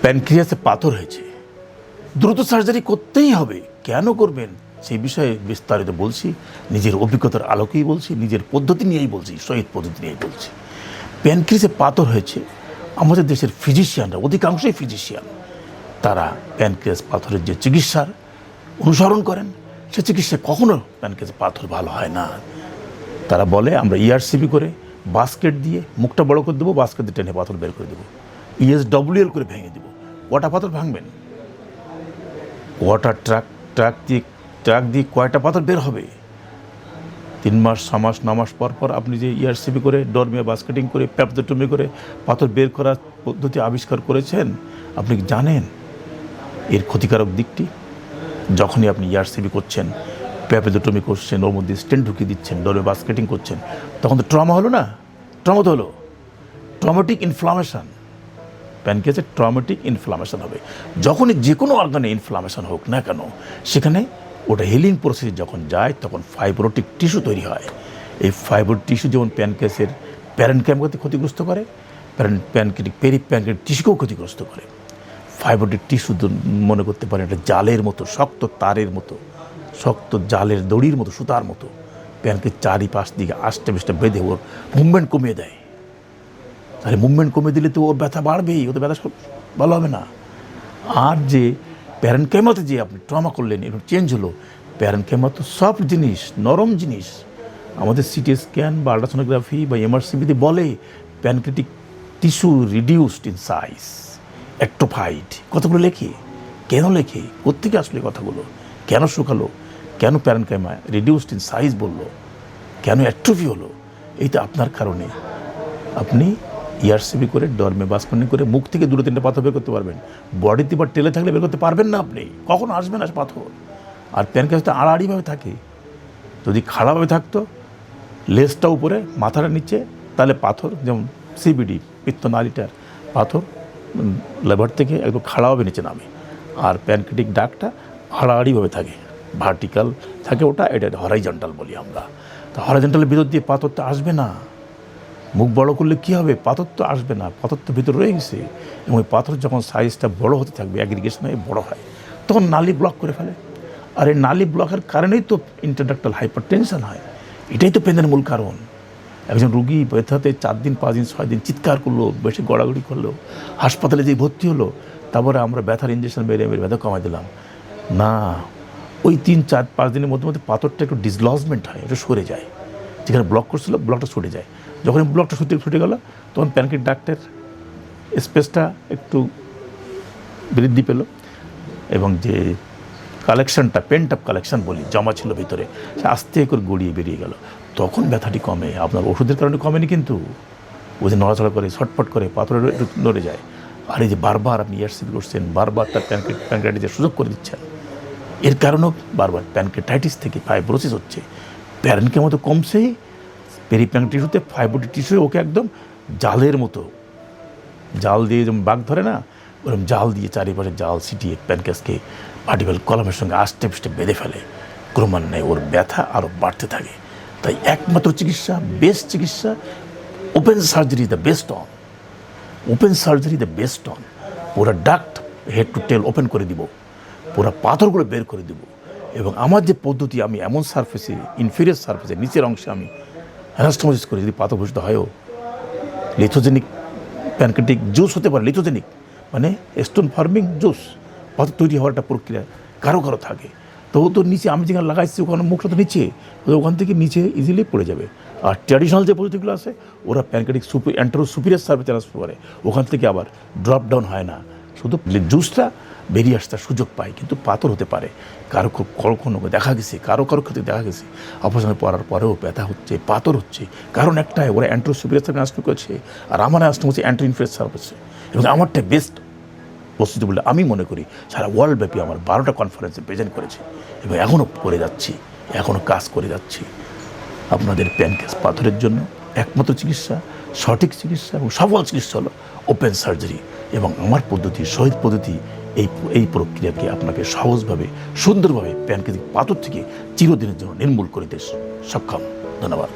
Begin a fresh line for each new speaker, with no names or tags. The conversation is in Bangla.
প্যানক্রিয়াসে পাথর হয়েছে, দ্রুত সার্জারি করতেই হবে, কেন করবেন সেই বিষয়ে বিস্তারিত বলছি, নিজের অভিজ্ঞতার আলোকেই বলছি, নিজের পদ্ধতি নিয়েই বলছি, শহীদ পদ্ধতি নিয়েই বলছি। প্যানক্রিয়াসে পাথর হয়েছে, আমাদের দেশের ফিজিশিয়ানরা, অধিকাংশই ফিজিশিয়ান, তারা প্যানক্রিয়াস পাথরের যে চিকিৎসার অনুসরণ করেন, সে চিকিৎসা কখনো প্যানক্রিয়াসে পাথর ভালো হয় না। তারা বলে আমরা ইআরসিবি করে বাস্কেট দিয়ে মুখটা বড় করে দেবো, বাস্কেট দিয়ে টেনে পাথর বের করে দেবো, ESWL করে ভেঙে দেবো। কটা পাথর ভাঙবেন? কটা ট্রাক দিয়ে কয়টা পাথর বের হবে? 3 মাস 6 মাস 9 মাস পর পর আপনি যে ইআরসিবি করে ডরমিয়া বাস্কেটিং করে প্যাপোডেক্টমি করে পাথর বের করার পদ্ধতি আবিষ্কার করেছেন, আপনি কি জানেন এর ক্ষতিকারক দিকটি? যখনই আপনি ইআরসিবি করছেন, প্যাপোডেক্টমি করছেন, ওর মধ্যে স্টেন্ট ঢুকিয়ে দিচ্ছেন, ডরমিয়া বাস্কেটিং করছেন, তখন তো ট্রমা হলো না? ট্রমা তো হলো, ট্রমাটিক ইনফ্লামেশন। প্যানক্রিয়াসে ট্রমাটিক ইনফ্লামেশন হবে। যখনই যে কোনো অর্গানে ইনফ্লামেশন হোক না কেন, সেখানে ওটা হিলিং প্রসেস যখন যায় তখন ফাইব্রোটিক টিস্যু তৈরি হয়। এই ফাইব্রোটিক টিস্যু যেমন প্যানক্রিয়াসের প্যারেনকাইমাকে ক্ষতিগ্রস্ত করে, প্যানক্রিয়াটিক পেরিপ্যানক্রিয়াটিক টিস্যুকেও ক্ষতিগ্রস্ত করে। ফাইব্রোটিক টিস্যু মনে করতে পারেন এটা জালের মতো, শক্ত তারের মতো, শক্ত জালের দড়ির মতো, সুতার মতো, প্যানক্রিয়াস চারিপাশ দিকে আষ্টে পিষ্টে বেঁধে ওর মুভমেন্ট কমিয়ে দেয়। তাহলে মুভমেন্ট কমে দিলে তো ওর ব্যথা বাড়বেই, ওদের ব্যথা ভালো হবে না। আর যে প্যারেনকাইমাতে যে আপনি ট্রমা করলেন, এর চেঞ্জ হলো। প্যারেনকাইমা তো সফট জিনিস, নরম জিনিস। আমাদের সিটি স্ক্যান বা আল্ট্রাসোনোগ্রাফি বা এমআরসিবিতে বলে pancreatic tissue reduced in size, atrophied, কতগুলো লেখে। কেন লেখে? কোত্থেকে আসলে কথাগুলো? কেন শুকালো? কেন প্যারেনকাইমা রিডিউসড ইন সাইজ বললো? কেন অ্যাট্রোফি হলো? এই তো আপনার কারণে। আপনি ইআরসিবি করে ডরমিয়া বাস্কেটিং করে মুখ থেকে 2-3টা পাথর বের করতে পারবেন, বডিতে বা টেলে থাকলে বের করতে পারবেন না। আপনি কখনো আসবে না পাথর। আর প্যানক্রিয়াসটা আড়াআড়িভাবে থাকে। যদি খাড়াভাবে থাকতো, লেজটা উপরে মাথাটা নিচে, তাহলে পাথর যেমন সিবিডি পিত্তনালীটার পাথর লেভার থেকে একদম খাড়াভাবে নিচে নামে। আর প্যানক্রিয়াটিক ডাকটা আড়াআড়িভাবে থাকে, ভার্টিক্যাল থাকে, ওটা এটা হরাইজন্টাল বলি আমরা। তো হরাইজন্টালের ভিতর দিয়ে পাথর তো আসবে না। মুখ বড় করলে কী হবে? পাথর তো আসবে না, পাথর তো ভিতরে রয়ে গেছে। এবং ওই পাথর যখন সাইজটা বড় হতে থাকবে, অ্যাগ্রিগেশন হয়ে বড় হয়, তখন নালি ব্লক করে ফেলে। আর এই নালি ব্লকের কারণেই তো ইন্টারডাক্টাল হাইপারটেনশন হয়। এটাই তো পেনের মূল কারণ। একজন রুগী ব্যথাতে 4 দিন 5 দিন 6 দিন চিৎকার করলো, বেশি গড়াগড়ি করলো, হাসপাতালে যেয়ে ভর্তি হলো, তারপরে আমরা ব্যথার ইঞ্জেকশন মেরে ব্যথা কমাই দিলাম না। ওই 3-4-5 দিনের মধ্যে মধ্যে পাথরটা একটু ডিসলজমেন্ট হয়, এটা সরে যায়। যেখানে ব্লক করছিল ব্লকটা সরে যায়। যখন ব্লকটা ছুটে গেল, তখন প্যানক্রিয়াটিক ডাক্টের স্পেসটা একটু বৃদ্ধি পেল, এবং যে কালেকশনটা, পেন্ট আপ কালেকশন বলি, জমা ছিল ভিতরে, সে আস্তে করে গড়িয়ে বেরিয়ে গেল। তখন ব্যথাটি কমে। আপনার ওষুধের কারণে কমেনি, কিন্তু ও যে নড়াচড়া করে, ছটফট করে, পাথরে একটু নড়ে যায়। আর এই যে বারবার আপনি ইআরসিবি করছেন, বারবার তার প্যানক্রিয়াটিসের সুযোগ করে দিচ্ছেন, এর কারণেও বারবার প্যানক্রিয়াটাইটিস থেকে ফাইব্রোসিস হচ্ছে। প্যারেনকাইমা তো কমছেই, পেরিপ্যানক্রিয়াটিক টিস্যুতে ফাইব্রোটিক টিস্যু ওকে একদম জালের মতো, জাল দিয়ে যেমন বাঘ ধরে না, ওরকম জাল দিয়ে চারিপাশে জাল ছিটিয়ে প্যানক্রিয়াসকে ভার্টিক্যাল কলামের সঙ্গে আষ্টে পিষ্টে বেঁধে ফেলে। ক্রমান্বয়ে ওর ব্যথা আরও বাড়তে থাকে। তাই একমাত্র চিকিৎসা, বেস্ট চিকিৎসা, open surgery the best one. Open surgery the best one. পুরো duct head to tail open করে দিব, পুরো পাথরগুলো বের করে দিব। এবং আমার যে পদ্ধতি, আমি এমন সারফেসে, ইনফেরিয়ার সারফেসে, নিচের অংশে আমি অ্যানাস্টোমোসিস করে, যদি পাথর ঘোষিত হয়ও, লিথোজেনিক প্যানক্রিয়াটিক জুস হতে পারে। লিথোজেনিক মানে স্টোন ফর্মিং জুস, পাথর তৈরি হওয়ার একটা প্রক্রিয়া কারো কারো থাকে। তো ও তো নিচে, আমি যেখানে লাগাইছি ওখানে মুখটা তো নিচে, ওখান থেকে নিচে ইজিলি পড়ে যাবে। আর ট্র্যাডিশনাল যে পদ্ধতিগুলো আছে, ওরা pancreatic antero superior surface transfer করে, ওখান থেকে আবার ড্রপ ডাউন হয় না, শুধু জুসটা বেরিয়ে আসার সুযোগ পায়। কিন্তু পাথর হতে পারে কারো, কখনো দেখা গেছে, কারো ক্ষেত্রে দেখা গেছে অপারেশন পড়ার পরেও ব্যথা হচ্ছে, পাথর হচ্ছে। কারণ একটাই, ওরা অ্যান্টেরো সুপিরিয়র সার্ফেস ট্রান্সফার করেছে, আর আমার অ্যানাস্টোমি হচ্ছে অ্যান্টেরো ইনফেরিয়র সার্ফেসে। এবং আমারটা বেস্ট প্রস্তুতি বলে আমি মনে করি। সারা ওয়ার্ল্ড ব্যাপী আমার 12টা কনফারেন্সে প্রেজেন্ট করেছি, এবং এখনও করে যাচ্ছি, এখনও কাজ করে যাচ্ছি। আপনাদের প্যানক্রিয়াস পাথরের জন্য একমাত্র চিকিৎসা, সঠিক চিকিৎসা এবং সফল চিকিৎসা হলো ওপেন সার্জারি। এবং আমার পদ্ধতি, শহীদ পদ্ধতি, এই প্রক্রিয়াকে আপনাকে সহজভাবে, সুন্দরভাবে প্যানক্রিয়াটিক পাথর থেকে চিরদিনের জন্য নির্মূল করে দিতে সক্ষম। ধন্যবাদ।